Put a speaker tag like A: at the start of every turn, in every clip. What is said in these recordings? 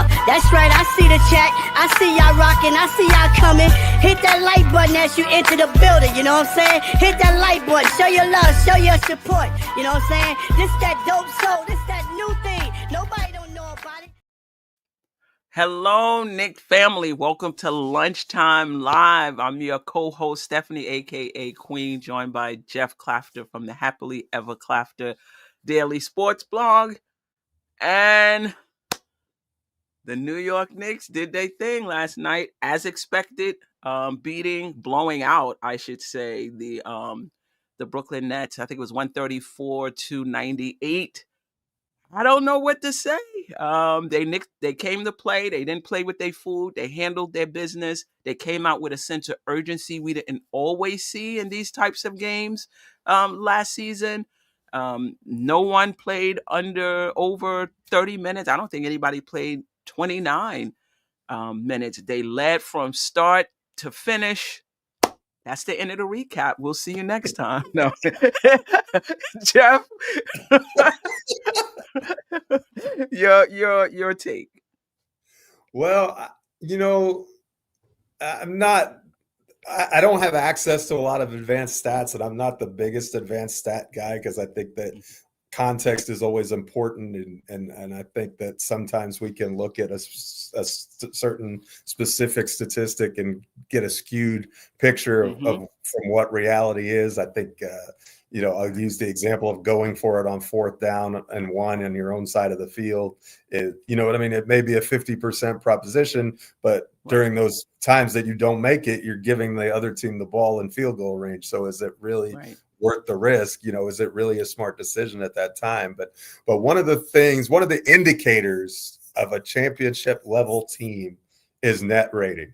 A: Yeah, that's right. I see the chat. I see y'all rocking. I see y'all coming. Hit that like button as you enter the building. You know what I'm saying? Hit that like button. Show your love. Show your support. You know what I'm saying? This that dope soul. This that new thing. Nobody don't know about it.
B: Hello, Knick family. Welcome to Lunchtime Live. I'm your co-host, Stephanie, a.k.a. Queen, joined by Geoff Klafter from the Happily Ever Klafter Daily Sports blog. And the New York Knicks did their thing last night, as expected, blowing out, I should say, the Brooklyn Nets. I think it was 134-98. I don't know what to say. They came to play. They didn't play with their food. They handled their business. They came out with a sense of urgency we didn't always see in these types of games last season. No one played over 30 minutes. I don't think anybody played 29 minutes. They led from start to finish. That's the end of the recap. We'll see you next time. No, Geoff, your take.
C: Well, I'm not. I don't have access to a lot of advanced stats, and I'm not the biggest advanced stat guy because I think that context is always important, and I think that sometimes we can look at a certain specific statistic and get a skewed picture of from what reality is. I think I'll use the example of going for it on 4th down and 1 on your own side of the field. You know what I mean? It may be a 50% proposition, but during those times that you don't make it, you're giving the other team the ball in field goal range. So is it really worth the risk? Is it really a smart decision at that time? But one of the indicators of a championship level team is net rating.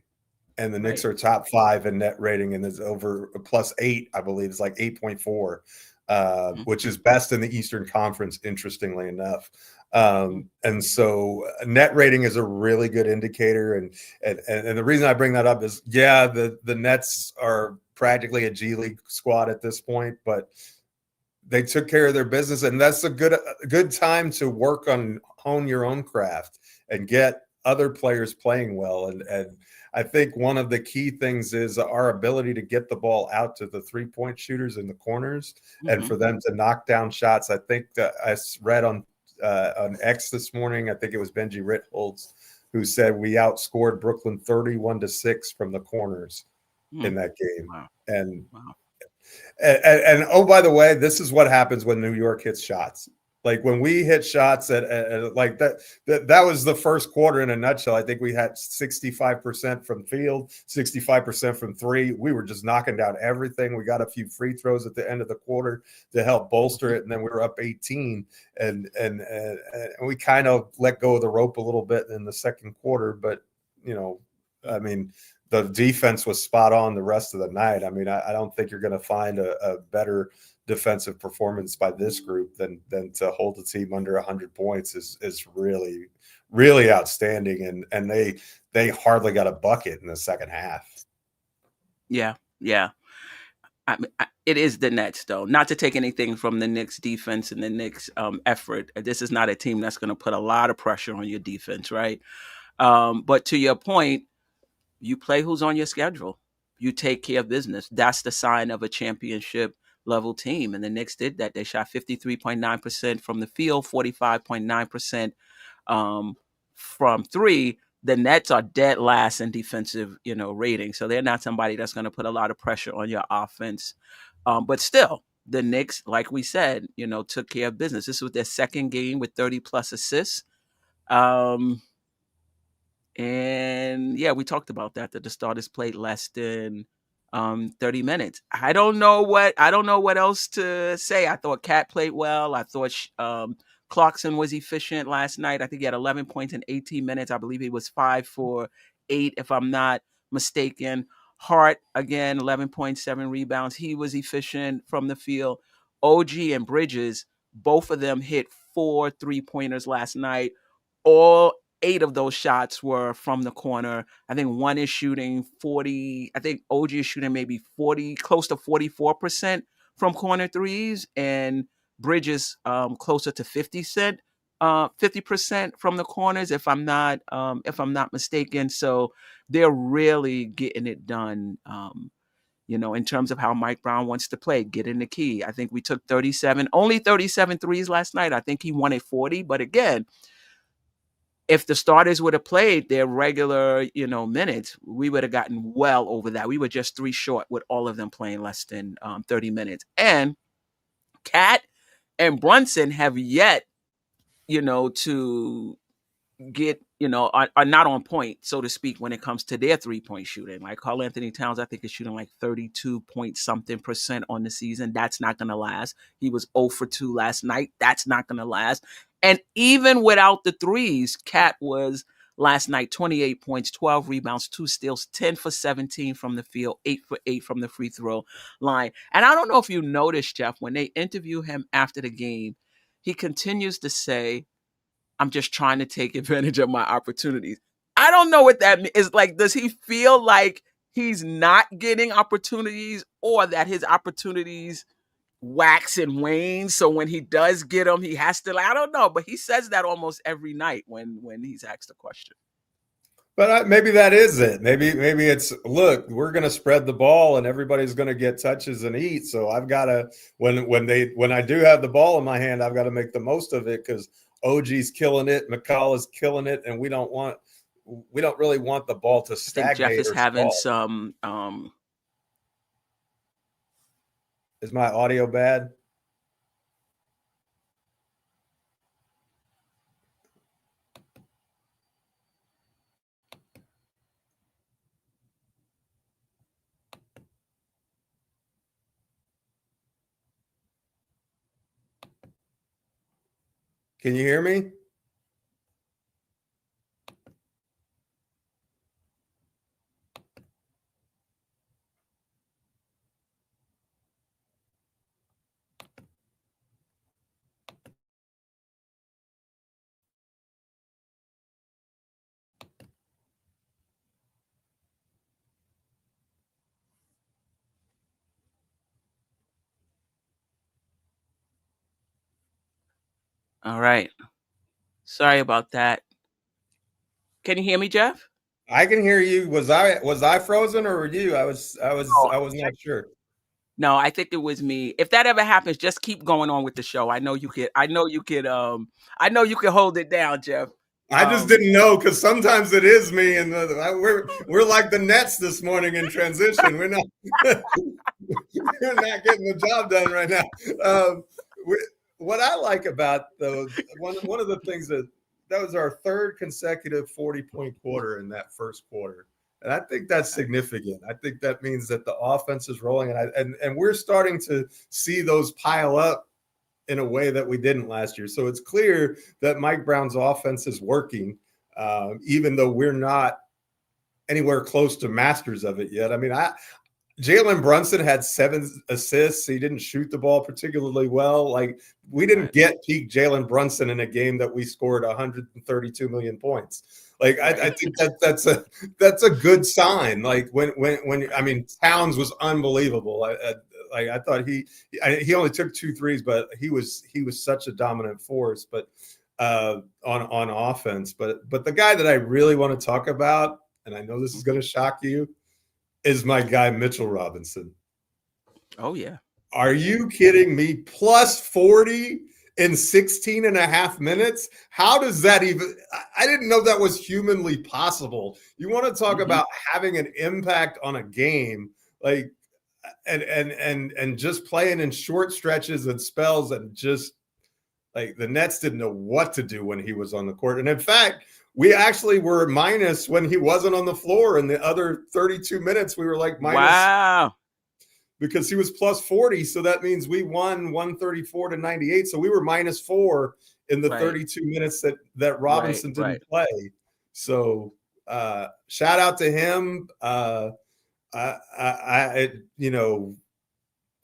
C: And the Knicks are top 5 in net rating, and it's over +8, I believe. It's like 8.4, which is best in the Eastern Conference, interestingly enough. And so net rating is a really good indicator. And the reason I bring that up is, the Nets are practically a G League squad at this point, but they took care of their business, and that's a good time to work on hone your own craft and get other players playing well. And I think one of the key things is our ability to get the ball out to the 3-point shooters in the corners and for them to knock down shots. I think that I read on X this morning, I think it was Benji Ritholtz, who said we outscored Brooklyn 31-6 from the corners in that game.
B: Wow.
C: And oh, by the way, this is what happens when New York hits shots. Like when we hit shots at like that was the first quarter in a nutshell. I think we had 65% from field, 65% from 3. We were just knocking down everything. We got a few free throws at the end of the quarter to help bolster it, and then we were up 18, and we kind of let go of the rope a little bit in the second quarter. But I mean, the defense was spot on the rest of the night. I mean, I don't think you're going to find a better defensive performance by this group than to hold the team under 100 points is really, really outstanding. And they hardly got a bucket in the second half.
B: Yeah. It is the Nets, though. Not to take anything from the Knicks defense and the Knicks effort. This is not a team that's going to put a lot of pressure on your defense, right? But to your point, you play who's on your schedule. You take care of business. That's the sign of a championship level team. And the Knicks did that. They shot 53.9% from the field, 45.9% from 3. The Nets are dead last in defensive, rating. So they're not somebody that's going to put a lot of pressure on your offense. But still, the Knicks, like we said, took care of business. This was their second game with 30 plus assists. And we talked about that the starters played less than 30 minutes. I don't know what else to say. I thought Cat played well. I thought Clarkson was efficient last night. I think he had 11 points in 18 minutes. I believe he was 5 for 8, if I'm not mistaken. Hart, again, 11.7 rebounds. He was efficient from the field. OG and Bridges, both of them hit 4 3-pointers last night. All 8 of those shots were from the corner. I think one is shooting 40. I think OG is shooting maybe 40, close to 44% from corner threes, and Bridges closer to 50%. 50% from the corners, if I'm not mistaken. So they're really getting it done. In terms of how Mike Brown wants to play, get in the key. I think we took only 37 threes last night. I think he wanted 40. But again, if the starters would have played their regular, minutes, we would have gotten well over that. We were just 3 short with all of them playing less than 30 minutes. And Cat and Brunson have yet, to get, are not on point, so to speak, when it comes to their 3-point shooting. Like Karl-Anthony Towns, I think is shooting like 32 point something % on the season. That's not going to last. He was 0 for 2 last night. That's not going to last. And even without the threes, Cat was last night 28 points, 12 rebounds, 2 steals, 10 for 17 from the field, 8 for 8 from the free throw line. And I don't know if you noticed, Geoff, when they interview him after the game, he continues to say, I'm just trying to take advantage of my opportunities. I don't know what that is. Like, does he feel like he's not getting opportunities, or that his opportunities wax and wane? So when he does get them, he has to, I don't know, but he says that almost every night when he's asked a question.
C: But maybe that is it. Maybe it's, look, we're going to spread the ball and everybody's going to get touches and eat. So I've got to, when I do have the ball in my hand, I've got to make the most of it, because OG's killing it, McCall is killing it, and we don't really want the ball to stagnate.
B: I think Geoff is having some.
C: Is my audio bad? Can you hear me?
B: All right. Sorry about that. Can you hear me, Geoff?
C: I can hear you. Was I frozen, or were you? I was not sure.
B: No, I think it was me. If that ever happens, just keep going on with the show. I know you could hold it down, Geoff.
C: I just didn't know, because sometimes it is me, and we're like the Nets this morning in transition. We're not we're not getting the job done right now. What I like about those, one of the things that was our 3rd consecutive 40-point quarter in that first quarter. And I think that's significant. I think that means that the offense is rolling, and we're starting to see those pile up in a way that we didn't last year. So it's clear that Mike Brown's offense is working, even though we're not anywhere close to masters of it yet. I mean, Jalen Brunson had 7 assists. He didn't shoot the ball particularly well. Like, we didn't get peak Jalen Brunson in a game that we scored 132 million points. Like, I think that's a good sign. Like, when I mean, Towns was unbelievable. I thought he only took 2 threes, but he was such a dominant force. But on offense, but the guy that I really want to talk about, and I know this is going to shock you, is my guy Mitchell Robinson.
B: Oh yeah.
C: Are you kidding me? Plus 40 in 16 and a half minutes. How does that even, I didn't know that was humanly possible. You want to talk about having an impact on a game, like, and just playing in short stretches and spells, and just like the Nets didn't know what to do when he was on the court. And in fact, we actually were minus when he wasn't on the floor. In the other 32 minutes, we were like minus.
B: Wow.
C: Because he was plus 40. So that means we won 134 to 98. So we were minus 4 in the 32 minutes that Robinson didn't play. So shout out to him.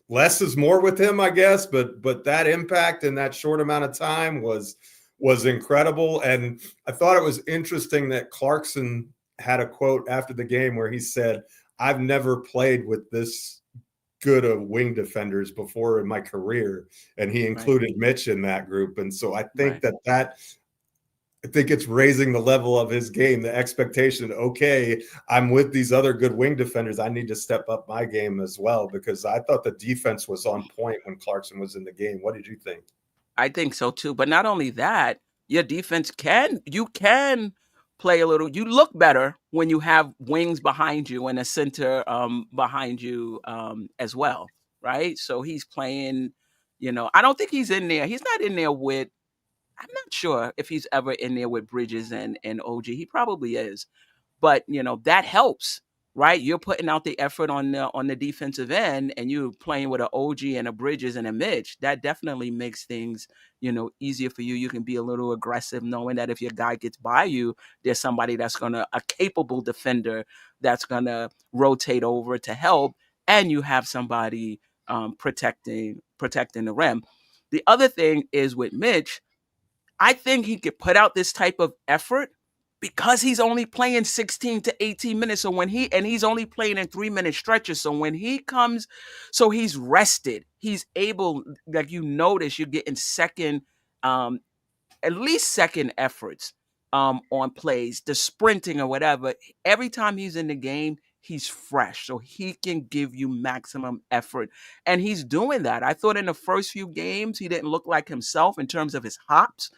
C: Less is more with him, I guess. But that impact in that short amount of time was incredible. And I thought it was interesting that Clarkson had a quote after the game where he said, "I've never played with this good of wing defenders before in my career, and he included Mitch in that group. And so I think I think it's raising the level of his game, the expectation. Okay, I'm with these other good wing defenders. I need to step up my game as well, because I thought the defense was on point when Clarkson was in the game. What did you think?
B: I think so too. But not only that, your defense can play a little. You look better when you have wings behind you and a center behind you as well, right? So he's playing. I don't think he's in there. He's not in there with. I'm not sure if he's ever in there with Bridges and OG. He probably is. But that helps, right? You're putting out the effort on the defensive end, and you're playing with an OG and a Bridges and a Mitch. That definitely makes things easier for you. You can be a little aggressive, knowing that if your guy gets by you, there's somebody that's a capable defender that's gonna rotate over to help, and you have somebody protecting the rim. The other thing is with Mitch, I think he could put out this type of effort because he's only playing 16 to 18 minutes. So he's only playing in 3-minute stretches. So when he comes, so he's rested. He's able, like notice, you're getting at least second efforts on plays, the sprinting or whatever. Every time he's in the game, he's fresh. So he can give you maximum effort. And he's doing that. I thought in the first few games, he didn't look like himself in terms of his hops.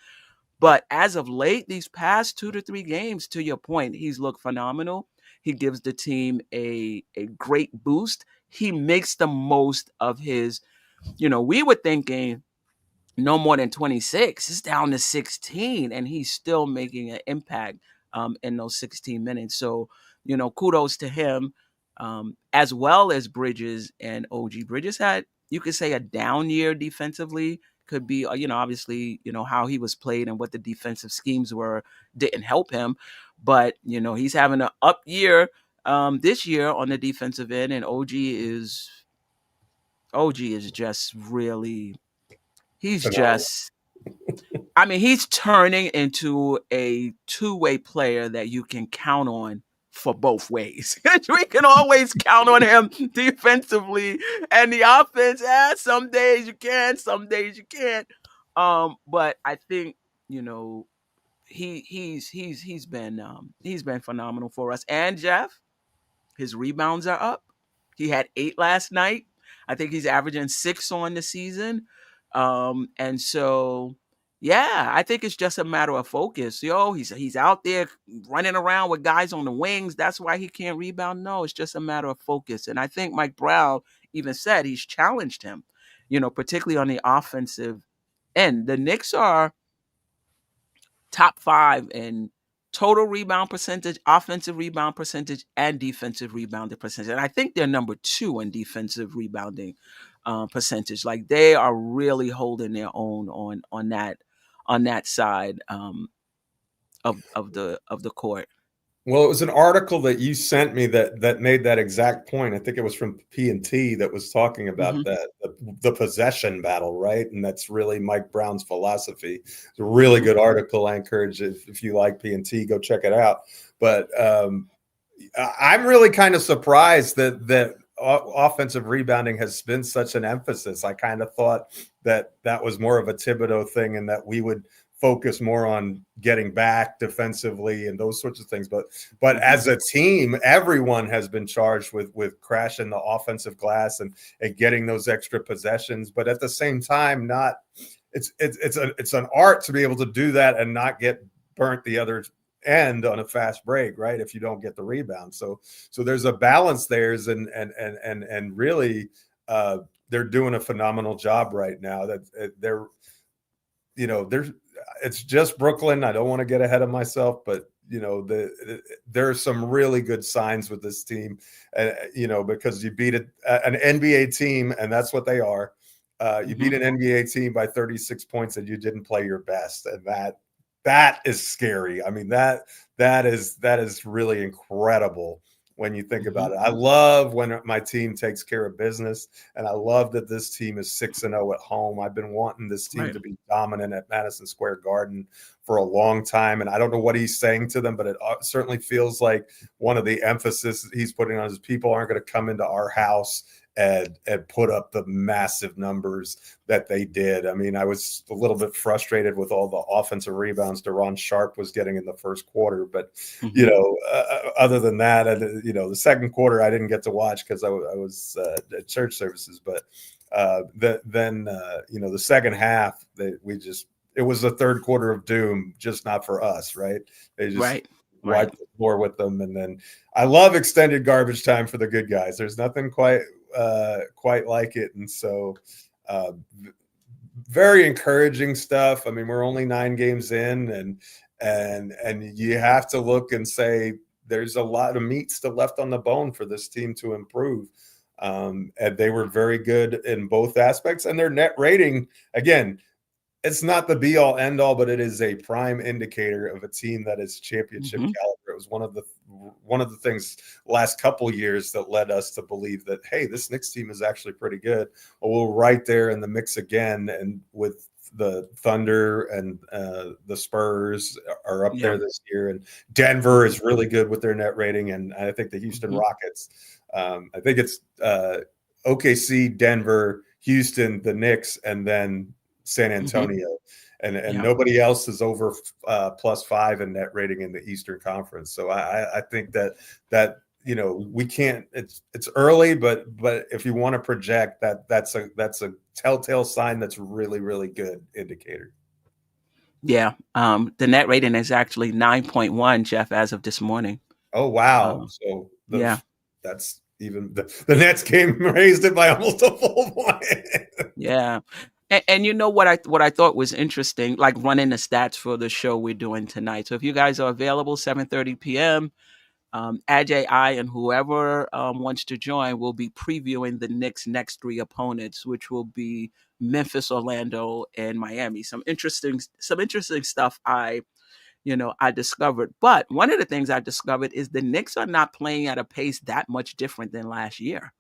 B: But as of late, these past 2 to 3 games, to your point, he's looked phenomenal. He gives the team a great boost. He makes the most of his, we were thinking no more than 26. It's down to 16, and he's still making an impact in those 16 minutes. So, kudos to him, as well as Bridges and OG. Bridges had, you could say, a down year defensively. Could be, obviously, how he was played and what the defensive schemes were didn't help him. But, he's having an up year this year on the defensive end. And OG is just really, he's just, he's turning into a two-way player that you can count on for both ways. We can always count on him defensively, and the offense. Some days you can, some days you can't. But I think he's been phenomenal for us. And Jeff, his rebounds are up. He had 8 last night. I think he's averaging 6 on the season. And so. Yeah, I think it's just a matter of focus. He's out there running around with guys on the wings. That's why he can't rebound. No, it's just a matter of focus. And I think Mike Brown even said he's challenged him, particularly on the offensive end. The Knicks are top 5 in total rebound percentage, offensive rebound percentage, and defensive rebounding percentage. And I think they're number 2 in defensive rebounding percentage. Like, they are really holding their own on that side of the court.
C: Well, it was an article that you sent me that made that exact point. I think it was from P&T that was talking about that, the possession battle, right? And that's really Mike Brown's philosophy. It's a really good article. I encourage, if you like P&T, go check it out. But I'm really kind of surprised that offensive rebounding has been such an emphasis. I kind of thought that was more of a Thibodeau thing, and that we would focus more on getting back defensively and those sorts of things. But as a team, everyone has been charged with crashing the offensive glass and getting those extra possessions. But at the same time, it's an art to be able to do that and not get burnt the other end on a fast break, right? If you don't get the rebound. So there's a balance there, and really they're doing a phenomenal job right now. That they're it's just Brooklyn. I don't want to get ahead of myself, but there are some really good signs with this team, because you beat an NBA team, and that's what they are. You beat an NBA team by 36 points, and you didn't play your best, and that is scary. I mean, that is really incredible when you think about it. I love when my team takes care of business, and I love that this team is 6-0 at home. I've been wanting this team to be dominant at Madison Square Garden for a long time, and I don't know what he's saying to them, but it certainly feels like one of the emphasis he's putting on his people aren't going to come into our house and put up the massive numbers that they did. I mean, I was a little bit frustrated with all the offensive rebounds Deron Sharp was getting in the first quarter, but other than that, the second quarter I didn't get to watch because I was at church services. But then the second half, it was the third quarter of doom, just not for us, right? They just wiped the floor with them, and then I love extended garbage time for the good guys. There's nothing quite like it, and so very encouraging stuff. I mean, we're only 9 games in, and you have to look and say there's a lot of meat still left on the bone for this team to improve. And they were very good in both aspects, and their net rating, again, it's not the be all end all, but it is a prime indicator of a team that is championship caliber. It was one of the things last couple years that led us to believe that, hey, this Knicks team is actually pretty good. Well, we're right there in the mix again, and with the Thunder and the Spurs are up there this year, and Denver is really good with their net rating, and I think the Houston Rockets. I think it's OKC, Denver, Houston, the Knicks, and then San Antonio, and nobody else is over +5 in net rating in the Eastern Conference. So I think that we can't. It's early, but if you want to project that's a telltale sign. That's really, really good indicator.
B: Yeah, the net rating is actually 9.1, Jeff, as of this morning.
C: Oh wow! So that's even the Nets game raised it by almost a full point.
B: Yeah. And you know what I thought was interesting, like running the stats for the show we're doing tonight. So if you guys are available, 7:30 p.m., Ajay, I, and whoever wants to join will be previewing the Knicks' next 3 opponents, which will be Memphis, Orlando, and Miami. Some interesting stuff I discovered. But one of the things I discovered is the Knicks are not playing at a pace that much different than last year.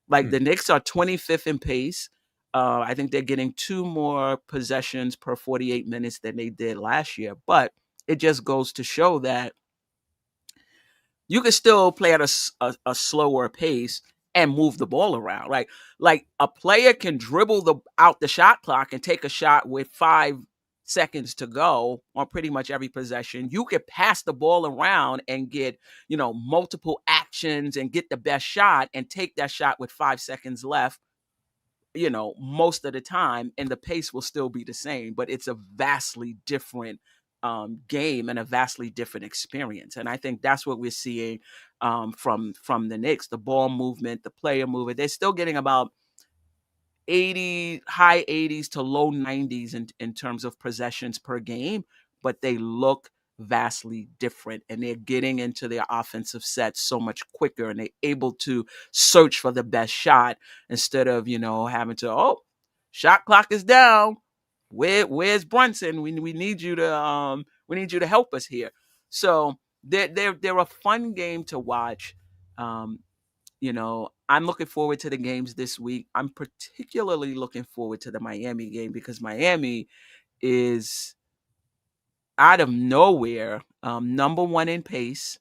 B: Like the Knicks are 25th in pace. I think they're getting 2 more possessions per 48 minutes than they did last year. But it just goes to show that you can still play at a slower pace and move the ball around. Like a player can dribble out the shot clock and take a shot with 5 seconds to go on pretty much every possession. You could pass the ball around and get, multiple actions and get the best shot and take that shot with 5 seconds left, most of the time, and the pace will still be the same, but it's a vastly different game and a vastly different experience. And I think that's what we're seeing from the Knicks, the ball movement, the player movement. They're still getting about high 80s to low 90s in terms of possessions per game, but they look vastly different, and they're getting into their offensive sets so much quicker, and they're able to search for the best shot instead of having to shot clock is down, where's Brunson, we need you to help us here. So they're a fun game to watch. I'm looking forward to the games this week. I'm particularly looking forward to the Miami game because Miami is out of nowhere number 1 in pace,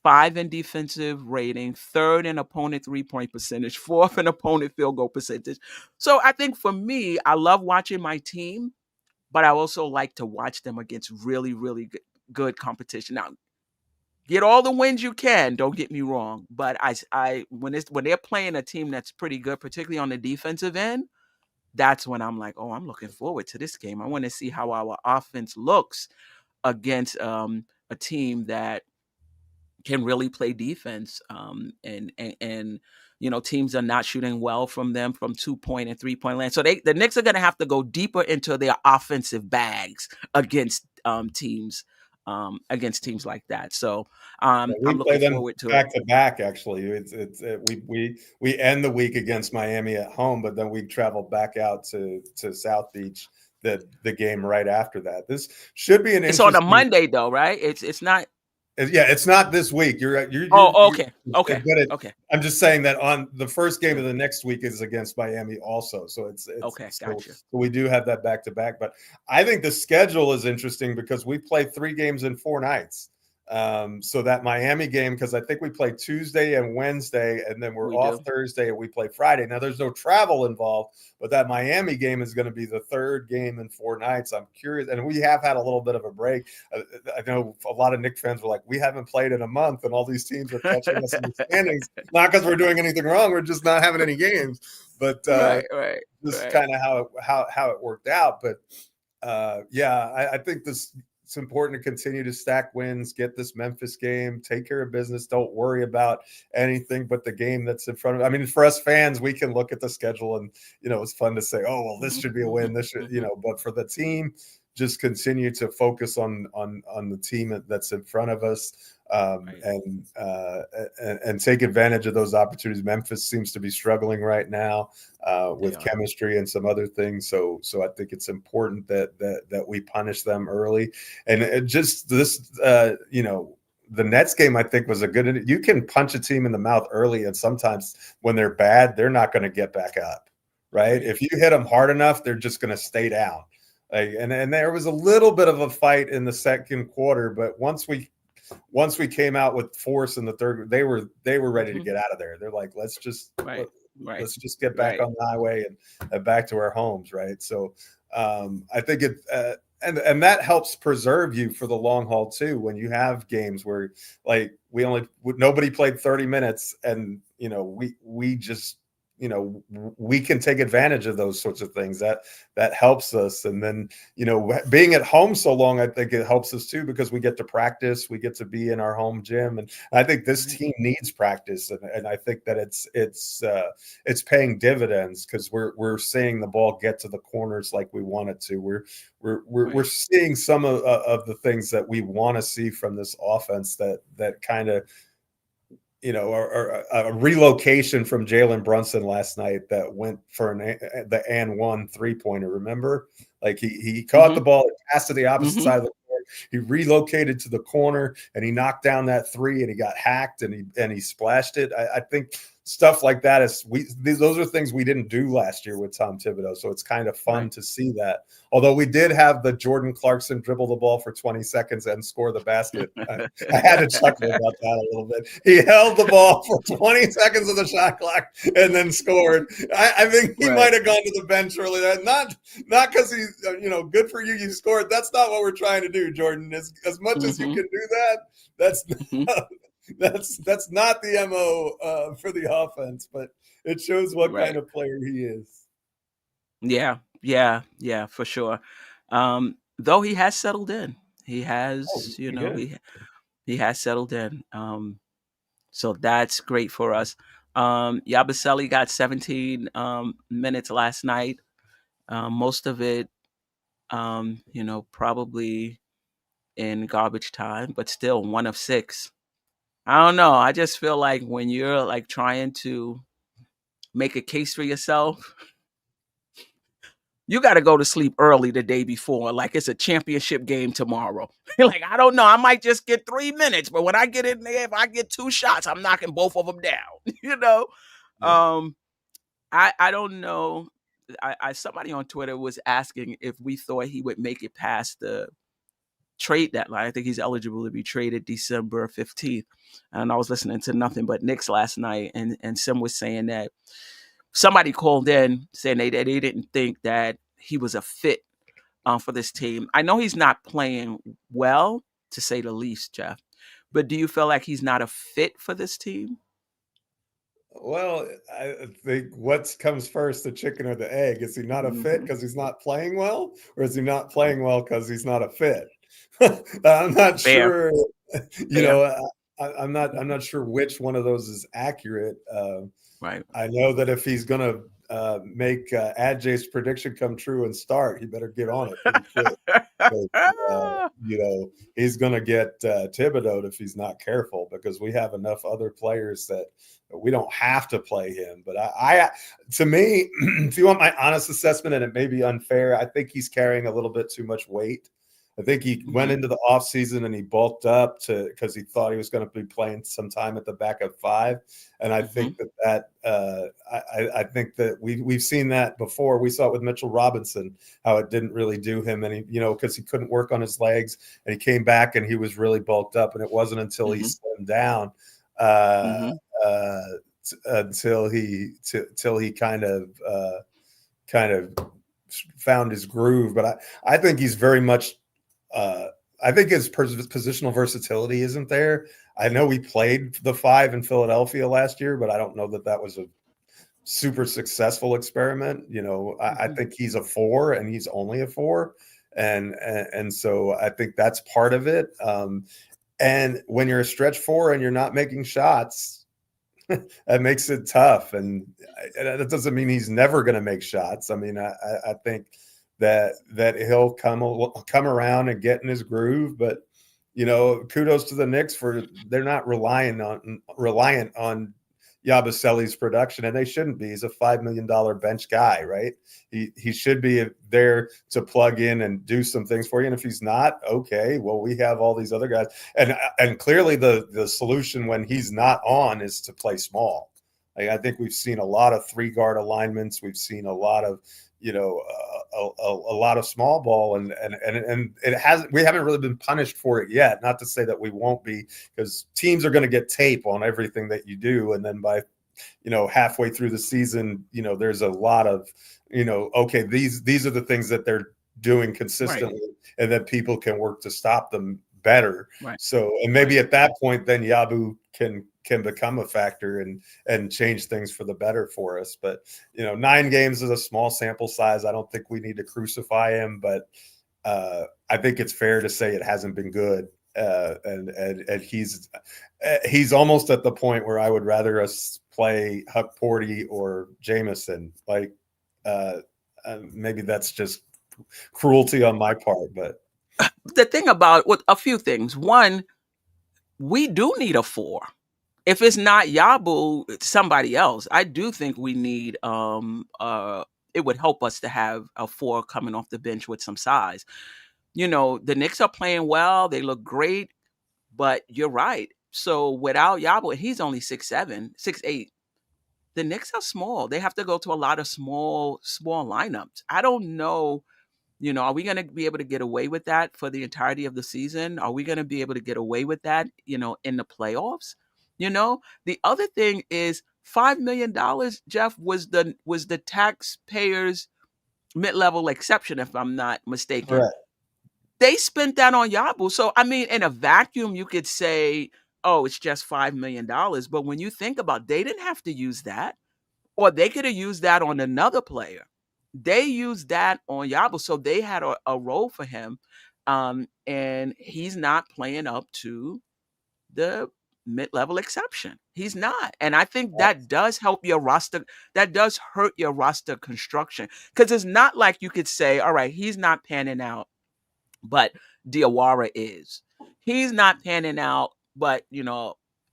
B: 5 in defensive rating, 3rd in opponent 3-point percentage, 4th in opponent field goal percentage. So I think for me, I love watching my team, but I also like to watch them against really, really good competition. Now, get all the wins you can, don't get me wrong, but when they're playing a team that's pretty good, particularly on the defensive end, that's when I'm like, I'm looking forward to this game. I want to see how our offense looks against a team that can really play defense, and teams are not shooting well from them from 2-point and 3-point land. So the Knicks are going to have to go deeper into their offensive bags against teams like that. So I'm looking forward to
C: back to back. Actually, we end the week against Miami at home, but then we travel back out to South Beach the game right after that. This should be
B: It's on a Monday though, right? It's not.
C: Yeah, it's not this week. You're
B: okay.
C: I'm just saying that on the first game of the next week is against Miami also. So it's
B: okay. Gotcha.
C: So we do have that back to back, but I think the schedule is interesting because we play 3 games in 4 nights. So that Miami game, because I think we play Tuesday and Wednesday, and then we're off Thursday and we play Friday. Now there's no travel involved, but that Miami game is going to be the third game in 4 nights. I'm curious, and we have had a little bit of a break. I know a lot of Knicks fans were like, we haven't played in a month, and all these teams are catching us in the standings. Not because we're doing anything wrong, we're just not having any games. But this is kind of how it worked out. But I think it's important to continue to stack wins, get this Memphis game, take care of business. Don't worry about anything but the game that's in front of. I mean, for us fans, we can look at the schedule and, it's fun to say, oh, well, this should be a win. This should, but for the team, just continue to focus on the team that's in front of us, and take advantage of those opportunities. Memphis seems to be struggling right now with chemistry and some other things. So I think it's important that we punish them early. And just this, the Nets game, I think, was a good. You can punch a team in the mouth early, and sometimes when they're bad, they're not going to get back up. Right? If you hit them hard enough, they're just going to stay down. And there was a little bit of a fight in the second quarter, but once we came out with force in the third, they were ready to get out of there. They're like, let's just let's just get back on the highway and back to our homes, right? So I think it and that helps preserve you for the long haul too. When you have games where like nobody played 30 minutes, and we just. We can take advantage of those sorts of things. That helps us. And then, being at home so long, I think it helps us too, because we get to practice, we get to be in our home gym. And I think this team needs practice. And I think that it's paying dividends, because we're seeing the ball get to the corners like we want it to. We're seeing some of the things that we want to see from this offense that kind of, or a relocation from Jalen Brunson last night that went for the and one 3-pointer. Remember, like he caught the ball, passed to the opposite side of the court. He relocated to the corner and he knocked down that 3, and he got hacked and he splashed it. I think stuff like that those are things we didn't do last year with Tom Thibodeau. So it's kind of fun to see that. Although we did have the Jordan Clarkson dribble the ball for 20 seconds and score the basket. I had to chuckle about that a little bit. He held the ball for 20 seconds of the shot clock and then scored. I think he might have gone to the bench earlier. Not because he's, good for you, you scored. That's not what we're trying to do, Jordan. As much as you can do that, that's not the MO for the offense, but it shows what kind of player he is.
B: Yeah, for sure. Though he has settled in. He has, he has settled in. So that's great for us. Yabusele got 17 minutes last night. Most of it, probably in garbage time, but still 1 of 6. I don't know. I just feel like when you're like trying to make a case for yourself, you got to go to sleep early the day before. Like it's a championship game tomorrow. Like, I don't know. I might just get 3 minutes, but when I get in there, if I get 2 shots, I'm knocking both of them down, Yeah. I don't know. Somebody on Twitter was asking if we thought he would make it past the trade deadline. I think he's eligible to be traded December 15th. And I was listening to nothing but Knicks last night, and Sim was saying that somebody called in saying they didn't think that he was a fit for this team. I know he's not playing well, to say the least, Geoff, but do you feel like he's not a fit for this team?
C: Well, I think what comes first, the chicken or the egg? Is he not a fit because he's not playing well, or is he not playing well because he's not a fit? I'm not sure. I'm not sure which one of those is accurate.
B: Right.
C: I know that if he's going to make Adjay's prediction come true and start, he better get on it pretty quick. He's going to get Thibodeau'd if he's not careful, because we have enough other players that we don't have to play him. But I to me, if you want my honest assessment, and it may be unfair, I think he's carrying a little bit too much weight. I think he went into the offseason and he bulked up because he thought he was going to be playing some time at the back of 5. And I think I think that we've seen that before. We saw it with Mitchell Robinson, how it didn't really do him any, because he couldn't work on his legs, and he came back and he was really bulked up. And it wasn't until he slimmed down until he kind of found his groove. But I think he's very much I think his positional versatility isn't there. I know he played the 5 in Philadelphia last year, but I don't know that was a super successful experiment. I think he's a 4 and he's only a 4. And so I think that's part of it. And when you're a stretch 4 and you're not making shots, that makes it tough. And that doesn't mean he's never going to make shots. I mean, I think that he'll come around and get in his groove. But, kudos to the Knicks they're not reliant on Yabusele's production, and they shouldn't be. He's a $5 million bench guy, right? He should be there to plug in and do some things for you. And if he's not, okay, well, we have all these other guys. And clearly the solution when he's not on is to play small. I think we've seen a lot of 3-guard alignments. We've seen a lot of, a lot of small ball, and we haven't really been punished for it yet. Not to say that we won't be, because teams are going to get tape on everything that you do. And then by, halfway through the season, there's a lot of, okay, these are the things that they're doing consistently, and then people can work to stop them better. Right. So, and maybe at that point, then Yabu can become a factor and change things for the better for us. But 9 games is a small sample size. I don't think we need to crucify him, but I think it's fair to say it hasn't been good. And he's almost at the point where I would rather us play Huck Porty or Jameson. Like maybe that's just cruelty on my part, but
B: the thing about a few things. One, we do need a 4. If it's not Yabu, it's somebody else. I do think we need it would help us to have a 4 coming off the bench with some size. The Knicks are playing well, they look great, but you're right. So without Yabu, he's only 6'7", 6'8". The Knicks are small. They have to go to a lot of small lineups. I don't know. Are we going to be able to get away with that for the entirety of the season? Are we going to be able to get away with that, in the playoffs? The other thing is $5 million, Jeff, was the taxpayers' mid-level exception, if I'm not mistaken.
C: Correct.
B: They spent that on Yabu. So, I mean, in a vacuum, you could say, oh, it's just $5 million. But when you think about, they didn't have to use that, or they could have used that on another player. They used that on Yabu, so they had a role for him, and he's not playing up to the mid-level exception. He's not, and I think that does help your roster. That does hurt your roster construction, because it's not like you could say, all right, he's not panning out, but Diawara is. He's not panning out, but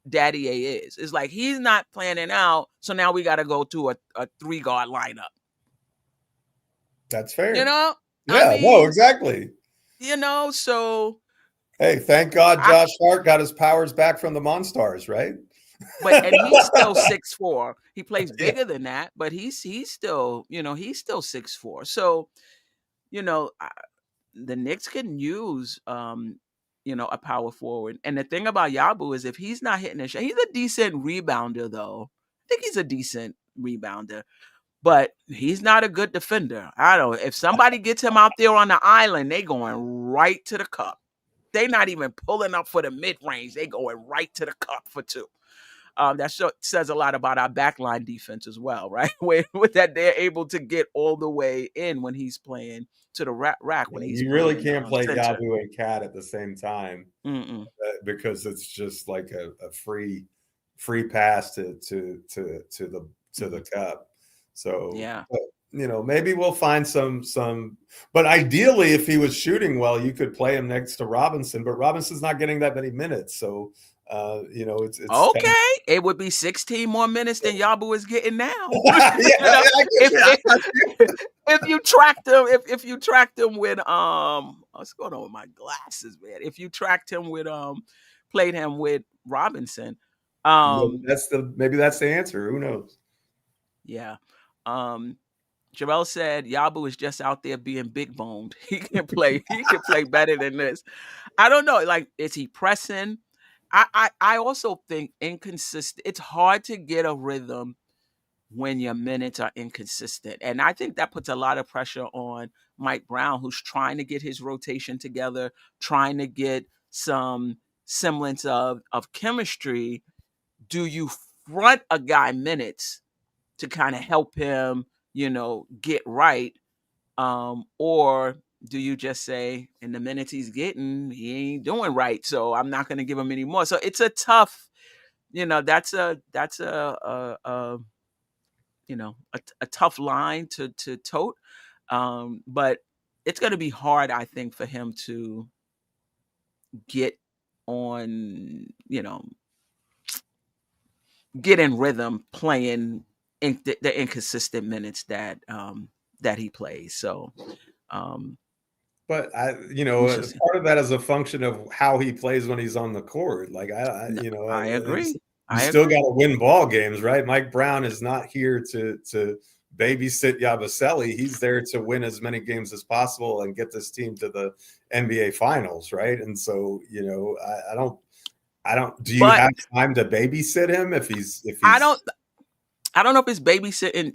B: Daddy A is. It's like he's not planning out, so now we got to go to a 3-guard lineup.
C: That's fair.
B: Yeah,
C: I mean, no, exactly.
B: So.
C: Hey, thank God Josh Hart got his powers back from the Monstars, right?
B: And he's still 6'4". He plays bigger than that, but he's still, he's still 6'4". So, the Knicks can use, a power forward. And the thing about Yabu is if he's not hitting a shot, he's a decent rebounder, though. I think he's a decent rebounder. But he's not a good defender. I don't know. If somebody gets him out there on the island, they going right to the cup. They're not even pulling up for the mid-range. They going right to the cup for 2. That says a lot about our backline defense as well, right? With that, they're able to get all the way in when he's playing to the rack. When he's
C: you really can't play
B: center.
C: Yabu and Cat at the same time because it's just like a free pass to the cup. So
B: yeah,
C: maybe we'll find some, but ideally if he was shooting well, you could play him next to Robinson, but Robinson's not getting that many minutes. So, it's
B: Okay,
C: kind of,
B: it would be 16 more minutes than Yabu is getting now.
C: yeah,
B: If you tracked him, if you tracked him with what's going on with my glasses, man? If you tracked him with played him with Robinson,
C: maybe that's the answer. Who knows?
B: yeah. Jerrell said Yabu is just out there being big boned. He can play better than this. I don't know. Like, is he pressing? I also think inconsistent. It's hard to get a rhythm when your minutes are inconsistent. And I think that puts a lot of pressure on Mike Brown, who's trying to get his rotation together, trying to get some semblance of chemistry. Do you front a guy minutes to kind of help him, get right? Or do you just say, in the minutes he's getting, he ain't doing right, so I'm not going to give him any more? So it's a tough, that's a tough line to tote. But it's going to be hard, I think, for him to get on, get in rhythm playing in the inconsistent minutes that he plays. So,
C: but part of that is a function of how he plays when he's on the court. Like
B: I agree.
C: You still got to win ball games, right? Mike Brown is not here to babysit Yabusele. He's there to win as many games as possible and get this team to the NBA Finals, right? And so, I don't. Do you have time to babysit him if he's? I
B: don't know if it's babysitting,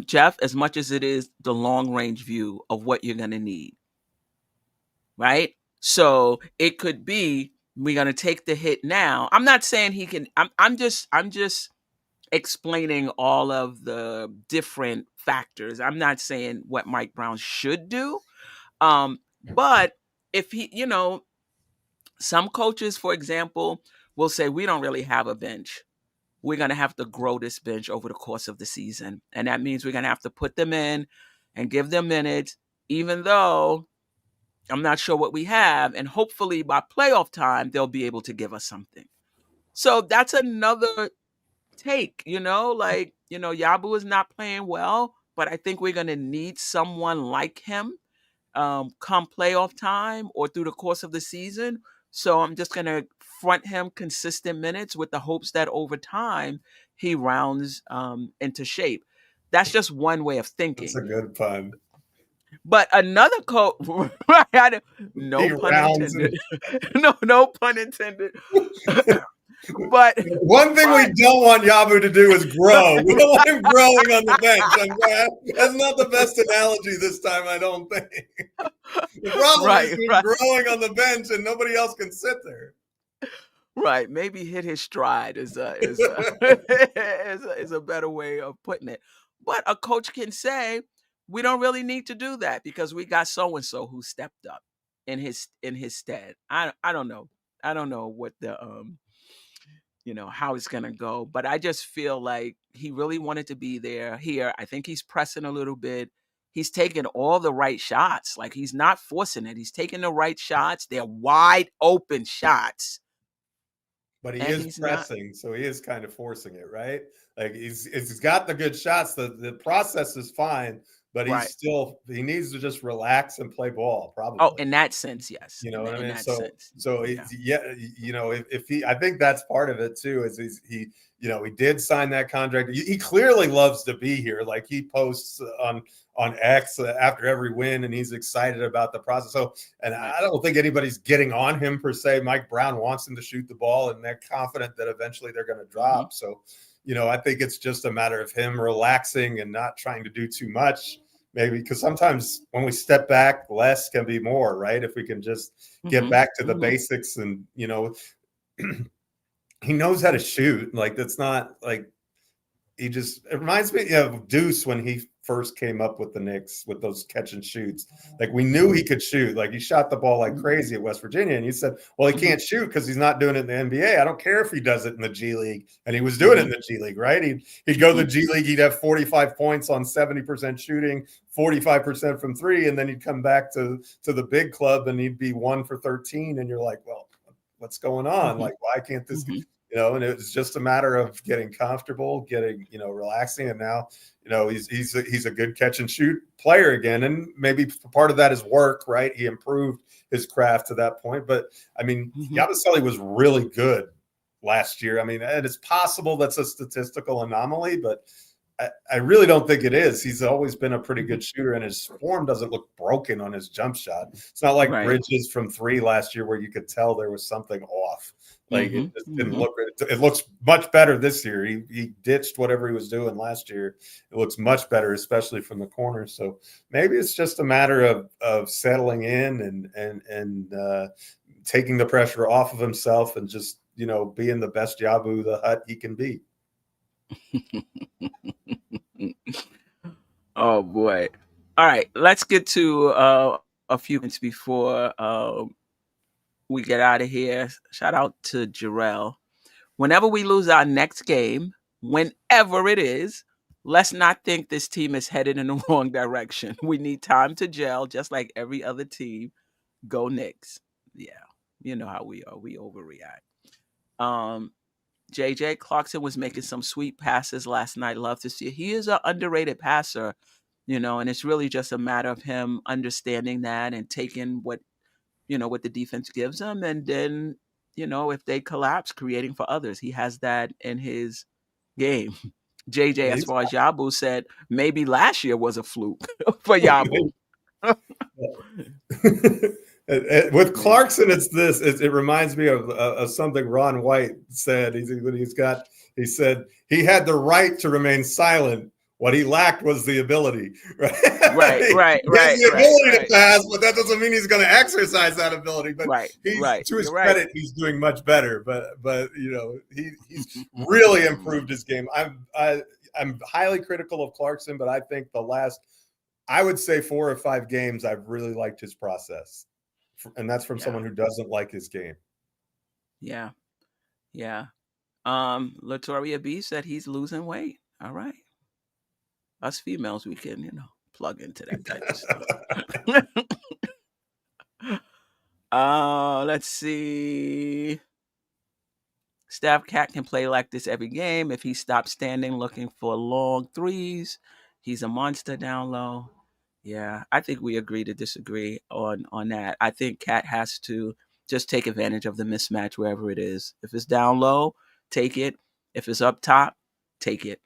B: Geoff, as much as it is the long range view of what you're going to need. Right? So it could be, we're going to take the hit now. I'm not saying he can. I'm just explaining all of the different factors. I'm not saying what Mike Brown should do. But if he, some coaches, for example, will say, we don't really have a bench. We're going to have to grow this bench over the course of the season. And that means we're going to have to put them in and give them minutes, even though I'm not sure what we have. And hopefully by playoff time, they'll be able to give us something. So that's another take, Yabu is not playing well, but I think we're going to need someone like him come playoff time or through the course of the season. So I'm just going to front him consistent minutes with the hopes that over time he rounds into shape. That's just one way of thinking.
C: That's a good pun.
B: But another coach, no pun intended. No pun intended. But
C: one thing we don't want Yabu to do is grow. We don't want him growing on the bench. That's not the best analogy this time, I don't think. The problem is he's growing on the bench and nobody else can sit there.
B: Right. Maybe hit his stride is a better way of putting it. But a coach can say, we don't really need to do that because we got so-and-so who stepped up in his stead. I don't know. I don't know what the how it's going to go. But I just feel like he really wanted to be there here. I think he's pressing a little bit. He's taking all the right shots. Like, he's not forcing it. He's taking the right shots. They're wide open shots.
C: But he is pressing, so he is kind of forcing it, right? Like, he's got the good shots. The process is fine, but he needs to just relax and play ball, probably.
B: Oh, in that sense, yes.
C: You know what I mean?
B: Yeah.
C: If he, I think that's part of it too, is he did sign that contract. He clearly loves to be here. Like, he posts on X after every win, and he's excited about the process. So, and I don't think anybody's getting on him per se. Mike Brown wants him to shoot the ball, and they're confident that eventually they're going to drop. So, I think it's just a matter of him relaxing and not trying to do too much. Maybe because sometimes when we step back, less can be more, right? If we can just get back to the basics, and he knows how to shoot. Like, that's not like it reminds me of Deuce when he first came up with the Knicks with those catch and shoots. Like we knew he could shoot. Like he shot the ball like crazy at West Virginia, and you said, "Well, he can't shoot because he's not doing it in the NBA." I don't care if he does it in the G League, and he was doing it in the G League, right? He'd go to the G League, he'd have 45 points on 70% shooting, 45% from three, and then he'd come back to the big club and he'd be 1 for 13, and you're like, "Well, what's going on? Like, why can't this?" And it was just a matter of getting comfortable, getting, relaxing. And now, he's a good catch and shoot player again. And maybe part of that is work, right? He improved his craft to that point. But I mean, Yabusele was really good last year. I mean, and it's possible that's a statistical anomaly, but I really don't think it is. He's always been a pretty good shooter, and his form doesn't look broken on his jump shot. It's not like Bridges from three last year where you could tell there was something off. Like it just didn't look. It looks much better this year. He ditched whatever he was doing last year. It looks much better, especially from the corner. So maybe it's just a matter of settling in and taking the pressure off of himself and just being the best Yabu the Hut he can be.
B: Oh boy! All right, let's get to a few minutes before we get out of here. Shout out to Jerrell. Whenever we lose our next game, whenever it is, let's not think this team is headed in the wrong direction. We need time to gel, just like every other team. Go Knicks! Yeah, you know how we are. We overreact. JJ Clarkson was making some sweet passes last night. Love to see it. He is an underrated passer, and it's really just a matter of him understanding that and taking what the defense gives him, and then if they collapse, creating for others. He has that in his game. JJ, as far as Yabu said, maybe last year was a fluke for Yabu.
C: With Clarkson, it's this. It reminds me of something Ron White said. He said he had the right to remain silent. What he lacked was the ability. Right.
B: Right.
C: He has the ability to pass, but that doesn't mean he's going to exercise that ability. But to his credit, he's doing much better. But he's really improved his game. I'm highly critical of Clarkson, but I think I would say 4 or 5 games, I've really liked his process. And that's from someone who doesn't like his game.
B: Yeah. Latoria B said he's losing weight. All right. Us females, we can, plug into that type of stuff. Let's see. Steph Cat can play like this every game. If he stops standing looking for long threes, he's a monster down low. Yeah, I think we agree to disagree on that. I think Cat has to just take advantage of the mismatch wherever it is. If it's down low, take it. If it's up top, take it.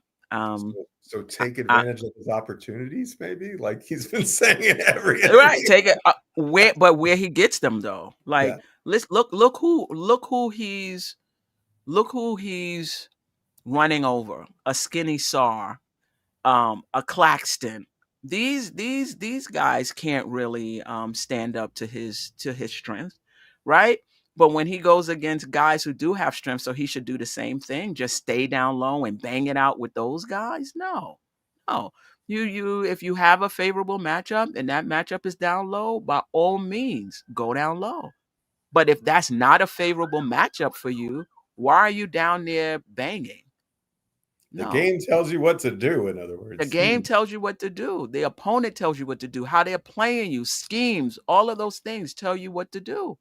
C: So take advantage of his opportunities, maybe, like he's been saying it every
B: right. Take it where he gets them though. Like let's look who he's running over. A Skinny Sar, a Claxton. These guys can't really stand up to his strength, right? But when he goes against guys who do have strength, so he should do the same thing, just stay down low and bang it out with those guys. No. You if you have a favorable matchup and that matchup is down low, by all means, go down low. But if that's not a favorable matchup for you, why are you down there banging?
C: The game tells you what to do, in other words.
B: The game tells you what to do. The opponent tells you what to do, how they're playing you, schemes, all of those things tell you what to do.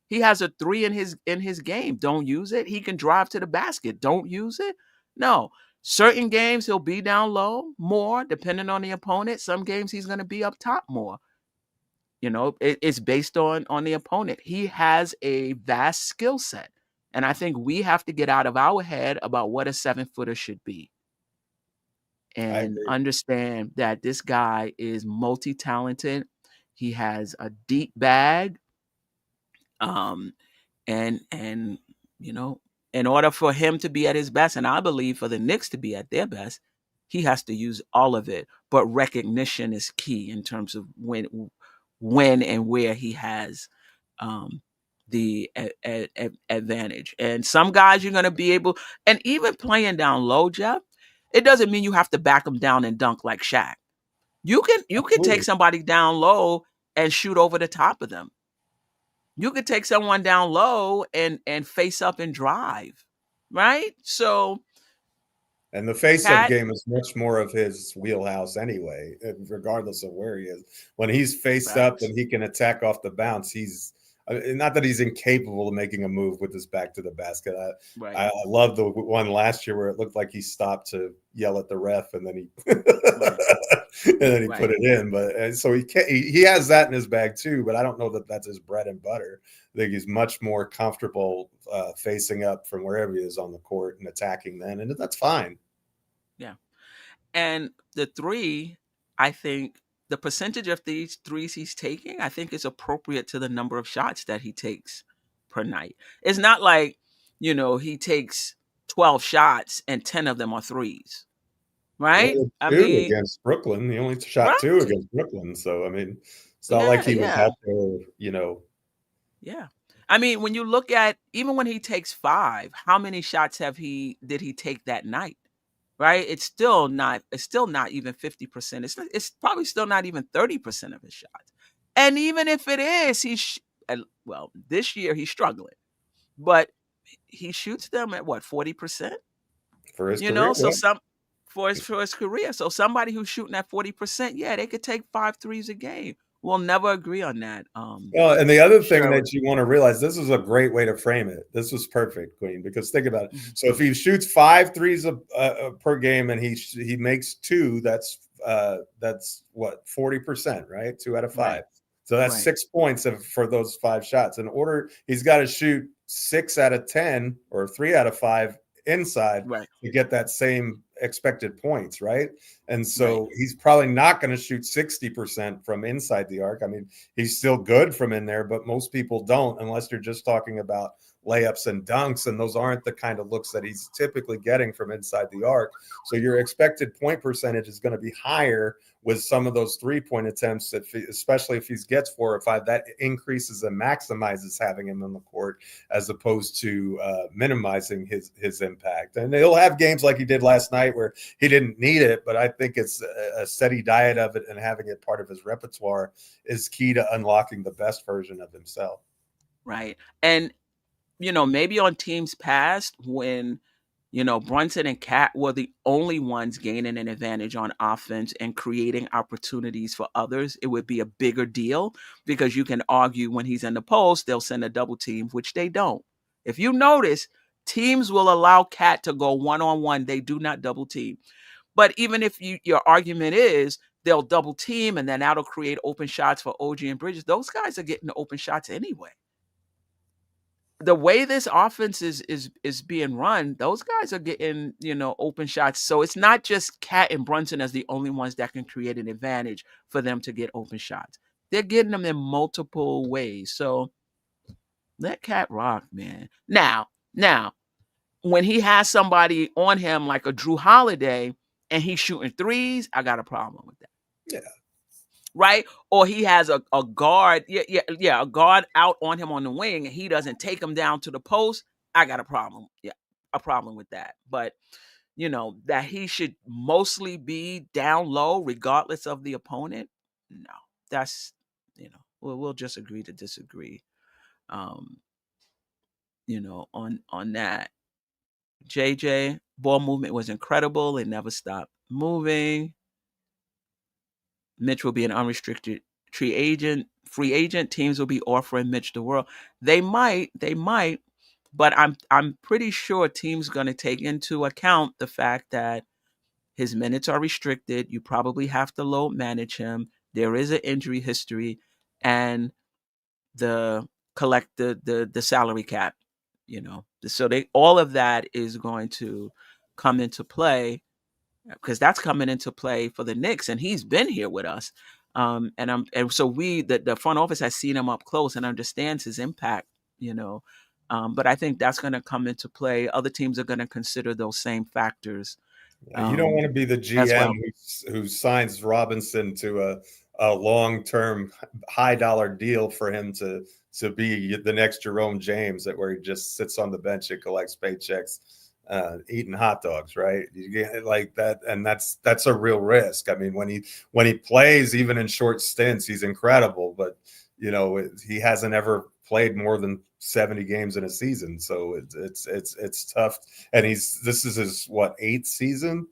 B: He has a 3 in his game. Don't use it. He can drive to the basket. Don't use it. No. Certain games he'll be down low more, depending on the opponent. Some games he's going to be up top more. It's based on the opponent. He has a vast skill set. And I think we have to get out of our head about what a 7-footer should be. And understand that this guy is multi-talented. He has a deep bag. And in order for him to be at his best, and I believe for the Knicks to be at their best, he has to use all of it. But recognition is key in terms of when and where he has the advantage. And some guys you're going to be able, and even playing down low, Geoff, It doesn't mean you have to back them down and dunk like Shaq. You can take somebody down low and shoot over the top of them. You could take someone down low and face up and drive, right? So,
C: and the face-up
B: Cat,
C: game is much more of his wheelhouse anyway, regardless of where he is. When he's faced up and he can attack off the bounce, he's not that he's incapable of making a move with his back to the basket. I love the one last year where it looked like he stopped to yell at the ref and then he and then he put it in. But so he has that in his bag too. But I don't know that that's his bread and butter. I think he's much more comfortable facing up from wherever he is on the court and attacking then, and that's fine.
B: Yeah, and the three, I think. The percentage of these threes he's taking, I think, is appropriate to the number of shots that he takes per night. It's not like, he takes 12 shots and 10 of them are threes, right?
C: Against Brooklyn. He only shot 2 against Brooklyn. So, I mean, it's not like he was out there,
B: Yeah. I mean, when you look at, even when he takes 5, how many shots did he take that night? Right, it's still not even 50%. It's probably still not even 30% of his shots. And even if it is, this year he's struggling, but he shoots them at what, 40%
C: for his career.
B: So for his career. So somebody who's shooting at 40%, they could take 5 threes a game. We'll never agree on that.
C: Well, and the other thing that you want to realize, this is a great way to frame it. This was perfect, Queen, because think about it. So if he shoots 5 threes per game and he makes 2, that's what, 40%, right? 2 out of 5. Right. So that's 6 points for those 5 shots. In order, he's got to shoot 6 out of 10 or 3 out of 5 inside to get that same expected points, right? And so he's probably not going to shoot 60% from inside the arc. I mean, he's still good from in there, but most people don't, unless you're just talking about layups and dunks, and those aren't the kind of looks that he's typically getting from inside the arc. So your expected point percentage is going to be higher with some of those 3-point attempts, especially if he gets 4 or 5. That increases and maximizes having him on the court as opposed to minimizing his impact. And he'll have games like he did last night where he didn't need it, but I think it's a steady diet of it, and having it part of his repertoire is key to unlocking the best version of himself.
B: Right. And maybe on teams past when, Brunson and Cat were the only ones gaining an advantage on offense and creating opportunities for others, it would be a bigger deal, because you can argue when he's in the post, they'll send a double team, which they don't. If you notice, teams will allow Cat to go one-on-one. They do not double team. But even if your argument is they'll double team and then that'll create open shots for OG and Bridges, those guys are getting the open shots anyway. The way this offense is being run, those guys are getting, open shots. So it's not just Cat and Brunson as the only ones that can create an advantage for them to get open shots. They're getting them in multiple ways. So let Cat rock, man. Now, when he has somebody on him like a Drew Holiday and he's shooting threes, I got a problem with that.
C: Yeah.
B: Right? Or he has a guard, a guard out on him on the wing, and he doesn't take him down to the post. I got a problem. Yeah, a problem with that. But, that he should mostly be down low regardless of the opponent. No, that's, we'll just agree to disagree. On that. JJ, ball movement was incredible. It never stopped moving. Mitch will be an unrestricted free agent. Teams will be offering Mitch the world. They might, but I'm pretty sure teams going to take into account the fact that his minutes are restricted. You probably have to load manage him. There is an injury history, and the salary cap. So all of that is going to come into play, because that's coming into play for the Knicks, and he's been here with us. So the front office has seen him up close and understands his impact, but I think that's going to come into play. Other teams are going to consider those same factors.
C: You don't want to be the GM who signs Robinson to a long-term high-dollar deal for him to be the next Jerome James, where he just sits on the bench and collects paychecks eating hot dogs, right? You get like that, and that's a real risk. I mean, when he plays, even in short stints, he's incredible. But he hasn't ever played more than 70 games in a season, so it's tough. And this is his eighth season.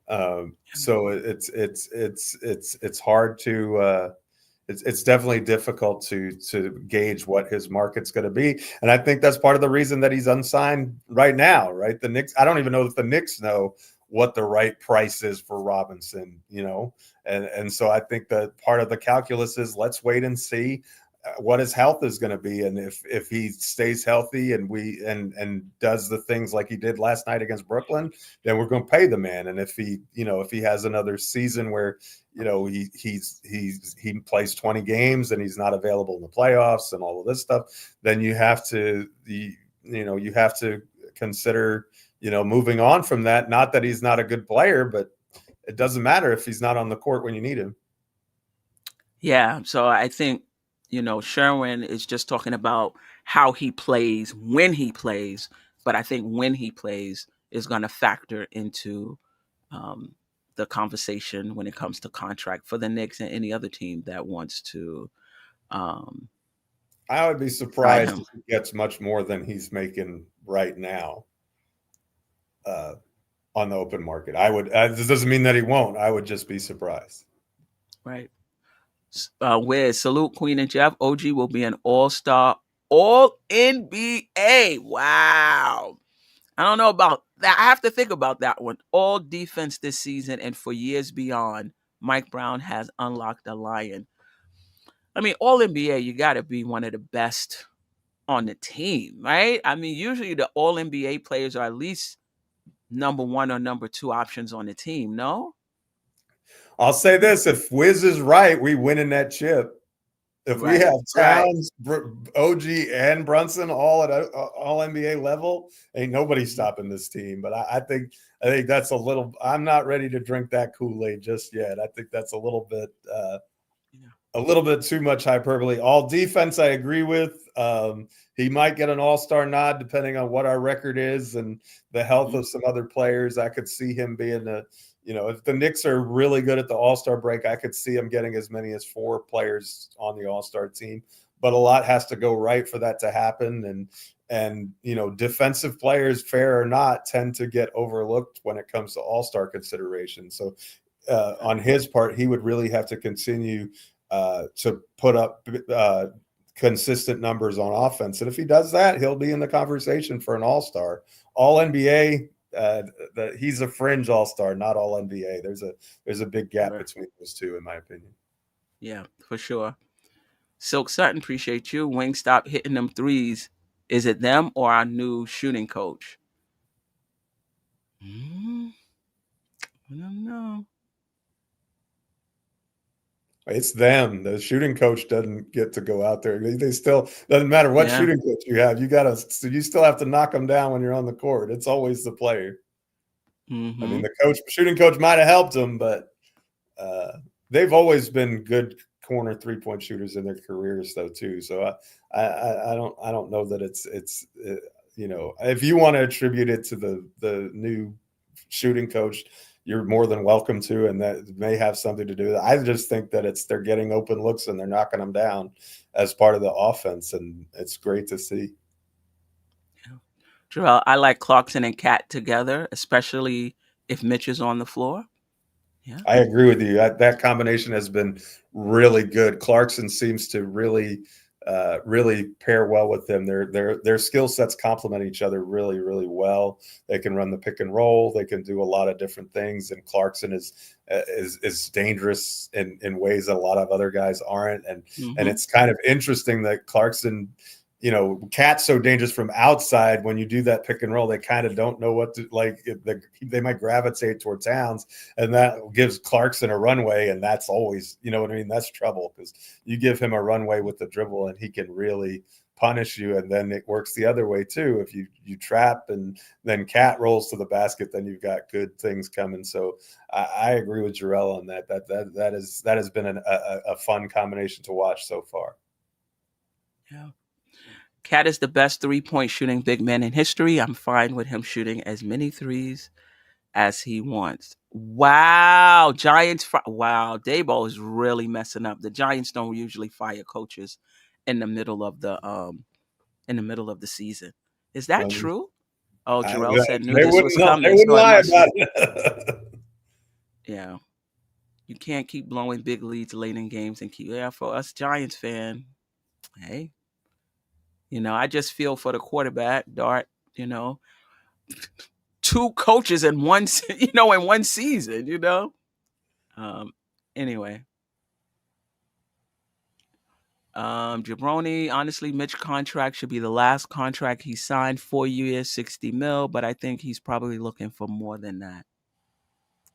C: So it's hard to. It's definitely difficult to gauge what his market's going to be, and I think that's part of the reason that he's unsigned right now. Right, the Knicks. I don't even know if the Knicks know what the right price is for Robinson. And so I think that part of the calculus is let's wait and see what his health is going to be, and if he stays healthy and does the things like he did last night against Brooklyn, then we're going to pay the man. And if he has another season where he plays 20 games and he's not available in the playoffs and all of this stuff, then you have to consider moving on from that. Not that he's not a good player, but it doesn't matter if he's not on the court when you need him.
B: Yeah, so I think Sherwin is just talking about how he plays when he plays, but I think when he plays is going to factor into the conversation when it comes to contract for the Knicks and any other team that wants to.
C: I would be surprised if he gets much more than he's making right now on the open market. This doesn't mean that he won't. I would just be surprised.
B: Right. With salute Queen and Geoff, OG will be an all-star, all NBA. Wow. I don't know about that. I have to think about that one. All defense this season and for years beyond. Mike Brown has unlocked a lion. I mean, all NBA, you got to be one of the best on the team, right? I mean, usually the all NBA players are at least number 1 or number 2 options on the team, no?
C: I'll say this: if Wiz is right, we win in that chip. If we have Towns, OG, and Brunson all at all NBA level, ain't nobody stopping this team. But I think that's a little. I'm not ready to drink that Kool-Aid just yet. I think that's a little bit too much hyperbole. All defense, I agree with. He might get an all-star nod depending on what our record is and the health of some other players. I could see him being if the Knicks are really good at the all-star break, I could see him getting as many as 4 players on the all-star team. But a lot has to go right for that to happen. And defensive players, fair or not, tend to get overlooked when it comes to all-star consideration. So on his part, he would really have to continue to put up consistent numbers on offense. And if he does that, he'll be in the conversation for an all-star. All-NBA, he's a fringe all-star, not all NBA. There's a big gap between those two, in my opinion.
B: Yeah, for sure. Silk Sutton, appreciate you. Wingstop hitting them threes. Is it them or our new shooting coach? I don't know.
C: It's them. The shooting coach doesn't get to go out there. They still doesn't matter what shooting coach you have. You still have to knock them down when you're on the court. It's always the player. I mean, the shooting coach might have helped them, but they've always been good corner 3-point shooters in their careers, though, too. So I don't know that it's if you want to attribute it to the new shooting coach, you're more than welcome to, and that may have something to do with it. I just think that they're getting open looks and they're knocking them down as part of the offense, and it's great to see.
B: Yeah. Jerrell, I like Clarkson and Cat together, especially if Mitch is on the floor. Yeah,
C: I agree with you. That combination has been really good. Clarkson seems to really pair well with them. Their skill sets complement each other really, really well. They can run the pick and roll. They can do a lot of different things. And Clarkson is dangerous in ways that a lot of other guys aren't. And it's kind of interesting that Clarkson, Cat's so dangerous from outside. When you do that pick and roll, they kind of don't know what to like. They might gravitate toward Towns, and that gives Clarkson a runway. And that's always, that's trouble, because you give him a runway with the dribble and he can really punish you. And then it works the other way too. If you trap and then Cat rolls to the basket, then you've got good things coming. So I agree with Jerrell on that. That has been a fun combination to watch so far.
B: Yeah. Cat is the best 3-point shooting big man in history. I'm fine with him shooting as many threes as he wants. Wow, Giants! Wow, Daboll is really messing up. The Giants don't usually fire coaches in the middle of the season. Is that
C: Um,
B: true? Oh,
C: I,
B: Jerrell said knew
C: they
B: this was
C: wouldn't. They
B: coming,
C: wouldn't
B: so it
C: lie
B: must
C: about
B: be.
C: it.
B: Yeah, you can't keep blowing big leads late in games and keep. Yeah, for us Giants fan, hey, I just feel for the quarterback, Dart. You know, 2 coaches in one, in one season. Um, anyway. Jabroni, honestly, Mitch contract should be the last contract he signed, 4 years, 60 mil, but I think he's probably looking for more than that.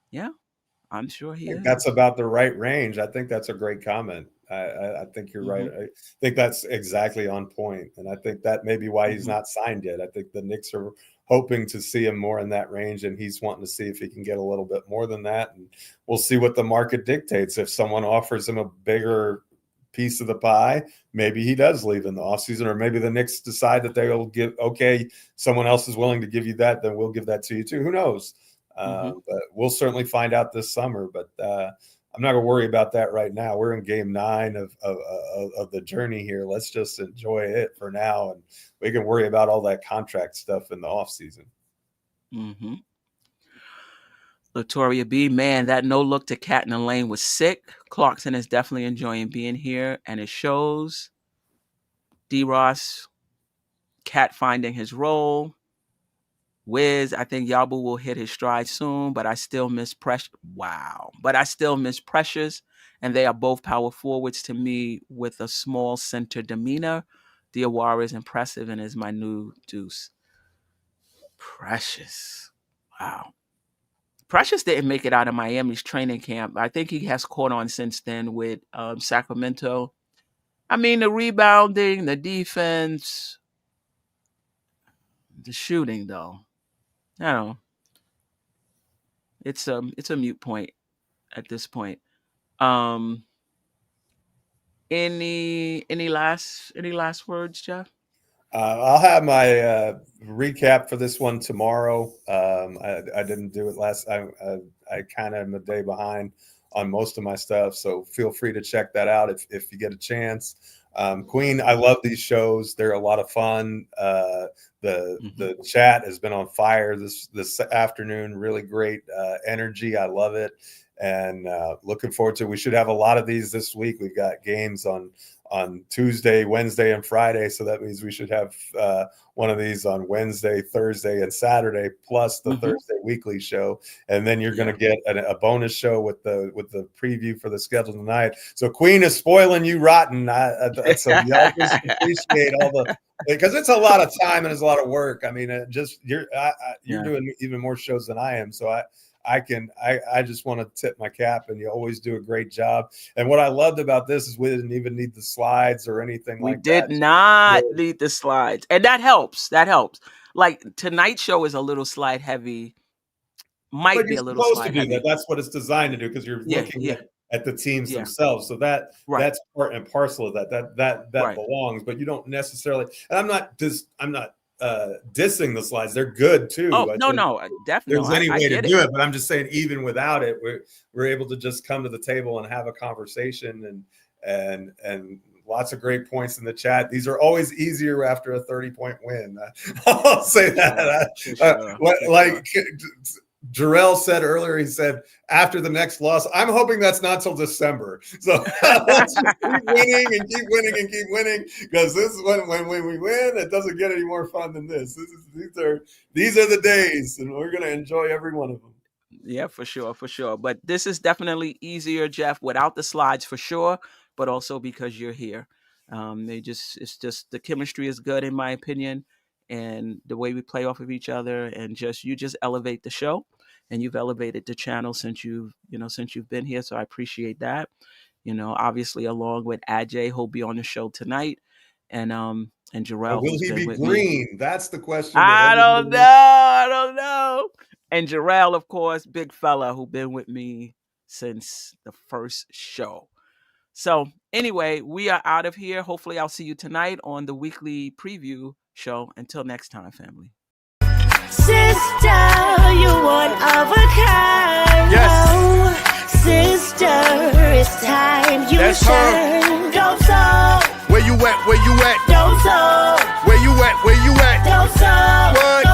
B: Yeah, I'm sure he
C: I think
B: is.
C: that's about the right range. I think that's a great comment. I think you're right.
B: Mm-hmm.
C: I think that's exactly on point, and I think that may be why he's
B: Mm-hmm.
C: not signed yet. I think the Knicks are hoping to see him more in that range, and he's wanting to see if he can get a little bit more than that. And we'll see what the market dictates. If someone offers him a bigger piece of the pie, maybe he does leave in the offseason, or maybe the Knicks decide that they will give, okay, someone else is willing to give you that, then we'll give that to you too. Who knows?
B: Mm-hmm.
C: But we'll certainly find out this summer. But I'm not going to worry about that right now. We're in game 9 of the journey here. Let's just enjoy it for now, and we can worry about all that contract stuff in the offseason.
B: Mm-hmm. Latoria B, man, that no look to Cat in the lane was sick. Clarkson is definitely enjoying being here, and it shows. D. Ross, Cat finding his role. Wiz, I think Yabu will hit his stride soon, but I still miss Precious. Wow. But I still miss Precious, and they are both power forwards to me with a small center demeanor. Diawara is impressive and is my new deuce. Precious. Wow. Precious didn't make it out of Miami's training camp. I think he has caught on since then with Sacramento. I mean, the rebounding, the defense, the shooting, though. I don't know. It's a mute point at this point. Um, any last words, Jeff?
C: I'll have my recap for this one tomorrow. I didn't do it last. I kind of am a day behind on most of my stuff, so feel free to check that out if you get a chance. Queen, I love these shows. They're a lot of fun. The chat has been on fire this afternoon. Really great energy. I love it, and looking forward to it. We should have a lot of these this week. We've got games on Tuesday, Wednesday, and Friday. So that means we should have one of these on Wednesday, Thursday, and Saturday, plus the Thursday weekly show. And then you're going to get a bonus show with the preview for the schedule tonight. So Queen is spoiling you rotten. So y'all just appreciate all the, because it's a lot of time and it's a lot of work. I mean, you're doing even more shows than I am. So I just want to tip my cap, and you always do a great job. And what I loved about this is we didn't even need the slides or anything like that.
B: We did not need the slides. And that helps. Like tonight's show is a little slide heavy. Might be a little slide heavy.
C: That. That's what it's designed to do, because you're looking at the teams themselves. So that's part and parcel of that belongs, but you don't necessarily, and I'm not dissing the slides. They're good too.
B: Oh, no, definitely.
C: There's any way to do it, but I'm just saying, even without it, we're able to just come to the table and have a conversation, and lots of great points in the chat. These are always easier after a 30-point win. I'll say that. Like Jerrell said earlier, he said, after the next loss, I'm hoping that's not till December. So let's just keep winning and keep winning and keep winning, because this is when we win, it doesn't get any more fun than this. These are the days, and we're going to enjoy every one of them.
B: Yeah, for sure. But this is definitely easier, Jeff, without the slides, for sure, but also because you're here. It's just the chemistry is good, in my opinion, and the way we play off of each other, and you just elevate the show, and you've elevated the channel since you've been here. So I appreciate that. Obviously, along with Ajay, who'll be on the show tonight, and Jerrell.
C: Will he be green? That's the question.
B: I don't know. And Jerrell, of course, big fella who been with me since the first show. So anyway, we are out of here. Hopefully I'll see you tonight on the weekly preview show. Until next time, family.
A: Sister, you're one of a kind.
D: Yes.
A: Oh, sister, it's time you
D: That's
A: shine. Dope Soul.
D: Where you at? Where you at?
A: Dope Soul.
D: Where you at? Where you at?
A: Dope Soul.
D: What?